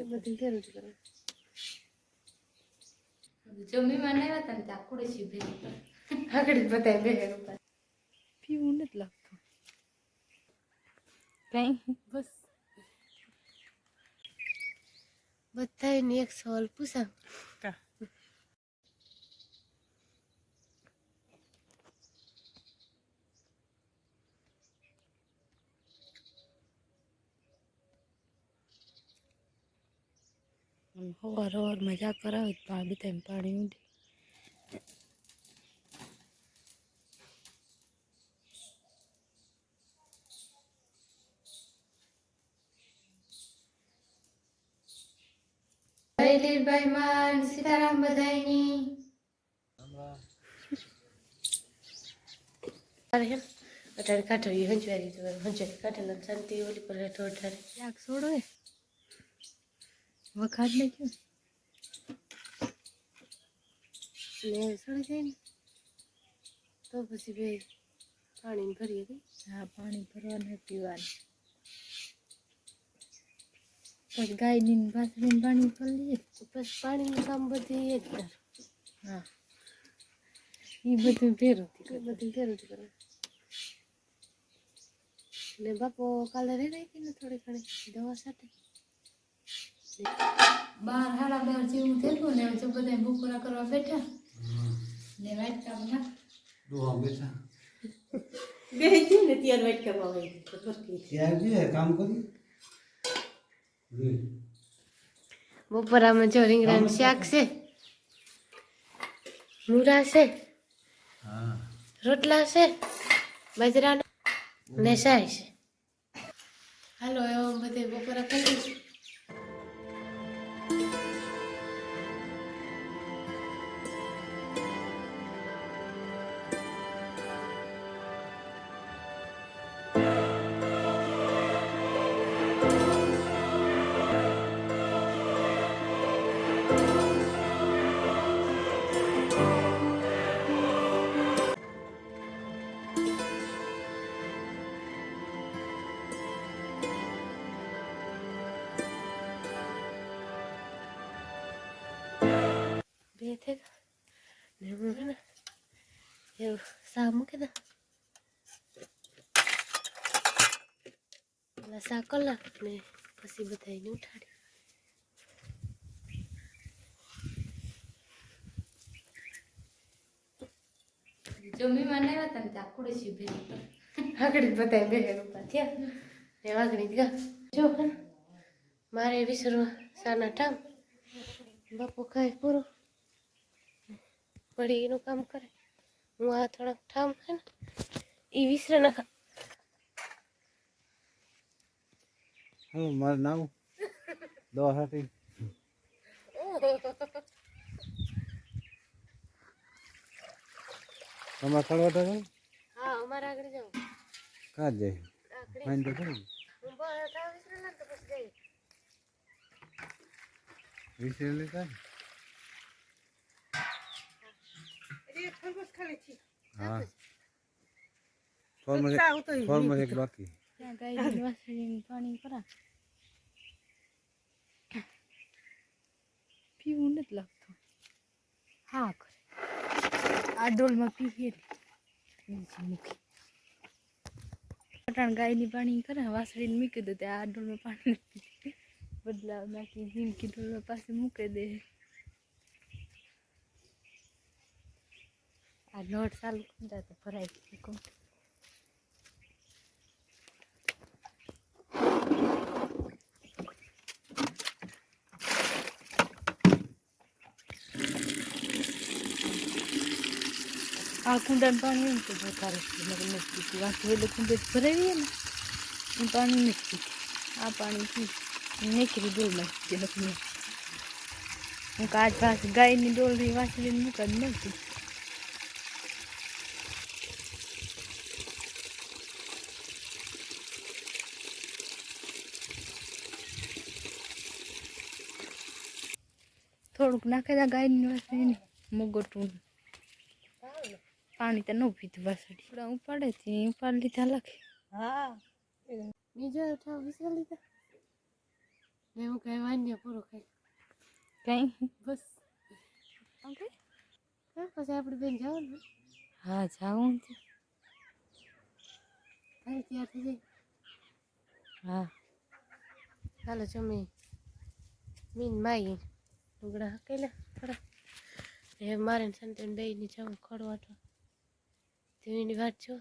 બધું ઘેરું જ કરે. જમી માં નહીં હતા ને ત્યાં કુડેસી ભેગી આગળ જ બતાય બે ઉપર પીવું નથી લાગતું કઈ બસ બધાને એક સવાલ પૂછા કા હવાર મજા કરાવે ભાભી તેમ પાણી ઉડે લીલભાઈ માન સીતારામ બધાયની અરે એમ અટાણે કાઢો એ હંજવારી તો હંજવારી કાઢેલા શાંતિ ઓલી પર હેઠો અટાણે શાક છોડો એ વખાત ને ક્યું ને સડી જાય ને તો પછી બે પાણી ભરીએ દઈ. હા પાણી ભરવાનું પીવાનું પછી ગાયની વાસળીને પાણી ભરી લઈએ પછી પાણીનું કામ બધી એ જ કરે. હા એ બધું ભેરું એ બધું ઘેરું જ કરે. ને બાપો કાલે રહી રહી હતી ને થોડી ઘણી દવા સાથે 12 સાડા 12 જેવું થયું ને જો બધા બપોરા કરવા બેઠા ને વાઈટ કામ ના દોહા બેઠા બે છે ને ત્યાર વાઈટ કરવા હોય તો ફરકી ત્યાં જે કામ કર્યું બપોરામાં જો રીંગણાનું શાક છે, મૂળા છે, હા રોટલા છે, બાજરાના ને સાય છે. હાલો એવો બધે બપોરા કરી બે થે ને હું હે ને એવું સા મૂકી દે પેલા સા કલાક ને પછી બધાને ઉઠાડી જમીમાં નહીં હતા ને ત્યાં કુડેસી ભેગી આગળ જ બતાય બે ઉપર થયા ને આગળ જ ગયા જો હે ને મારે વિસરવા સાના ટામ બાપુ ખાય પૂરું વળી એનું કામ કરે હું આ થોડાક ઠામ હે ને એ વિસરે નાખા. હા મારું નામ દવા સાથે તમારે ખડવાટા છે હા અમારે આગળ જાઓ કાં જાય ફાઈન તો ખરી હું બહાર ઠામ વિસરે ને તો પછી જઈએ વિશે લેતા હા ફોર્મમાં એક બાકી ત્યાં ગાયની વાસળીને પાણી ભરા પીવું નથી લાગતું હા કરે આ ડોલમાં પીએ મૂકી પટાણ ગાયની પાણી કરે વાસળીને મૂકી દે ત્યાં આ ડોલમાં પાણી નથી બદલાવ નાખી જિંદગી ડોલમાં પાસે મૂકી દે આ નળ ચાલુ કરતા તો ભરાય ગયું આ કુંડાનું પાણી એમ તો વધારે નથી વાંચું એટલે કુંડે ભરાવીએ ને એ પાણી નથી આ પાણી પી નીકળી ડોલમાં નથી હું કાચ ભાસ ગાયની ડોલની વાસળીને મૂકા જ નથી થોડુંક નાખે દા ગાયની વાસળીને મોગોટું પાણી તો ન પીતું વાસળી થોડા ઉપાડે છે ઉપાડ લીધા લખે હા બીજો ઠામ વિસરી લીધા ને હું કઈ વાન્ય પૂરો ખાઈ કઈ બસ ઓકે હા પછી આપણે બેન જવાનું હા જાઉં છે થાય તૈયાર થઈ જાય હા હાલો જમી મીન માઈ લુગડા હકેલા થોડા એ મારે ને સંતન બે ની જાઉં ખડવાટો તેની વાત છો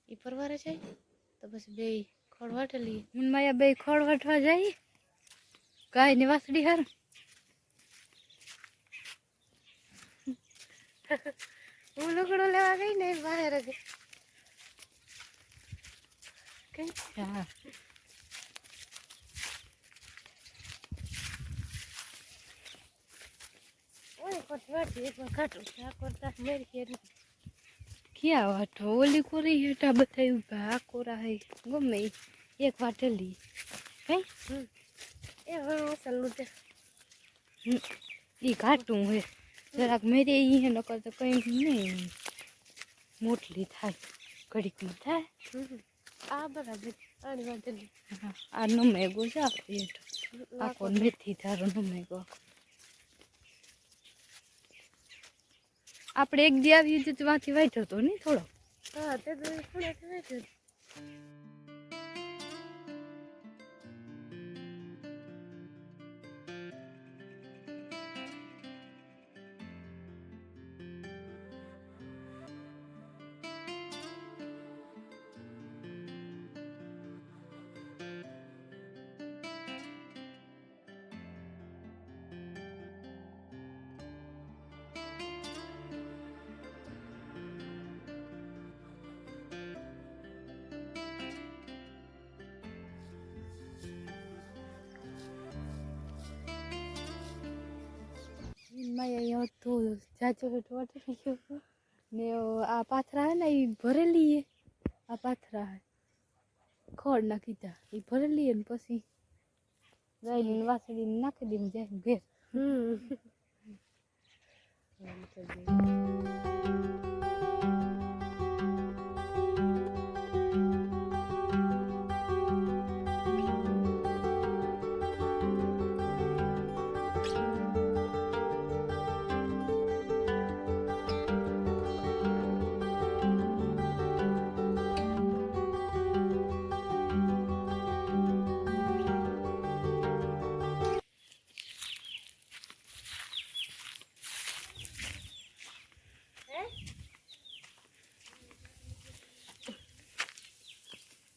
એ પરવારે જાય તો પછી બે ખડવાટે લઈએ હું માયા બે ખોળ વાટવા જાય ગાય ની વાસડી હાર હું લુગડો લેવા ગઈ ને બહાર ગઈ કઈ હા ઓય કોટવાટી એકવાર ખાટું આ કરતા મેરી કે ક્યાં વાટો ઓલી કોરી હેઠા બધા ઉભા આ કોરા હે ગમે ઈ. એક વાટેલી કઈ એ હવે અસલ લૂટે ઈ ઘાટું હે જરાક મેરે ઈ હે નકર તો કઈ નહીં મોટલી થાય ઘડીકમાં થાય આ બરાબર આની વાંધો નહીં હા, આ નમે ગો જા હેઠો આખો મેથી ધારો નમે ગો આપણે એક દી આવી તો ત્યાંથી વાંચ્યો હતો ને થોડો હા તે તો થોડા થયા છે માયા તો જાજો હેઠો વાટી ગયો ને આ પાથરા હે ને એ ભરેલી હે આ પાથરા હે ખોળ નાખી તા એ ભરેલી હે ને પછી ગાયની વાસળી નાખી દઈને જાય ઘેર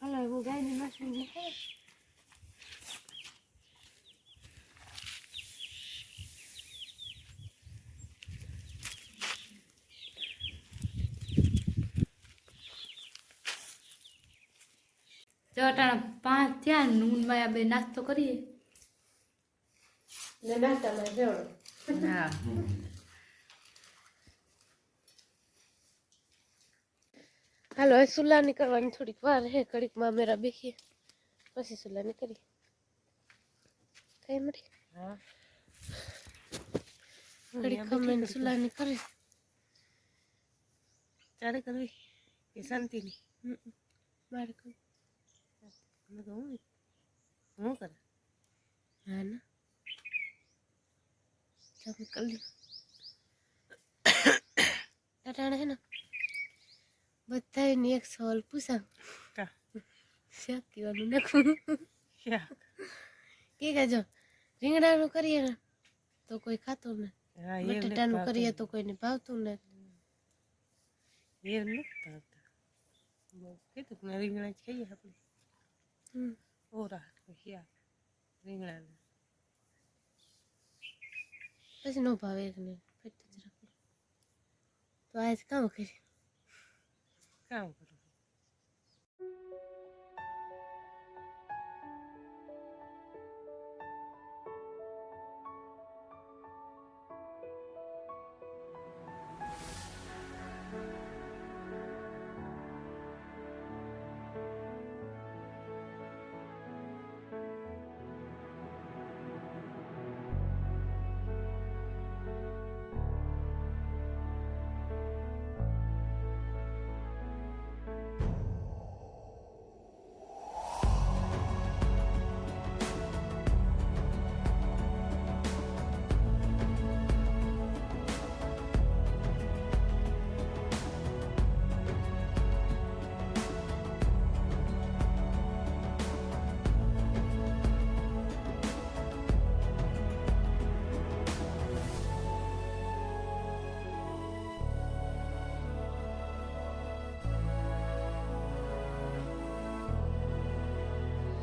હાલો હું ગાયની માસી ને ચટાણા 5 થયા નૂન માયા બે નાસ્તો કરીએ ને નાસ્તામાં જેવડો હા હાલો હવે સુલાની કરવાની થોડીક વાર હે ઘડીકમાં મેરા બેસીએ પછી સુલાની કરીએ કઈ મળી હા ઘડીક ખમણ સુલાની કરી ચારે કરવી કે શાંતિની મારે કઈ મેં કહું હું કરે હા ના ચાલ કરી અટાણે હે ને બધાને એક સવાલ પૂછા કા શાક કીવાનું નાખું ક્યાં કે જો રીંગણાનું કરીએ ને તો કોઈ ખાતું ને હા બટાટાનું કરીએ તો કોઈને ભાવતું ને એમ નથી ભાવતા બહુ કીધું કે રીંગણા જ ખાઈએ આપણે ઓરા ક્યાં રીંગણા પછી નો ભાવે એકને પેટ જ રાખે તો આજ કામ કરી કામ કર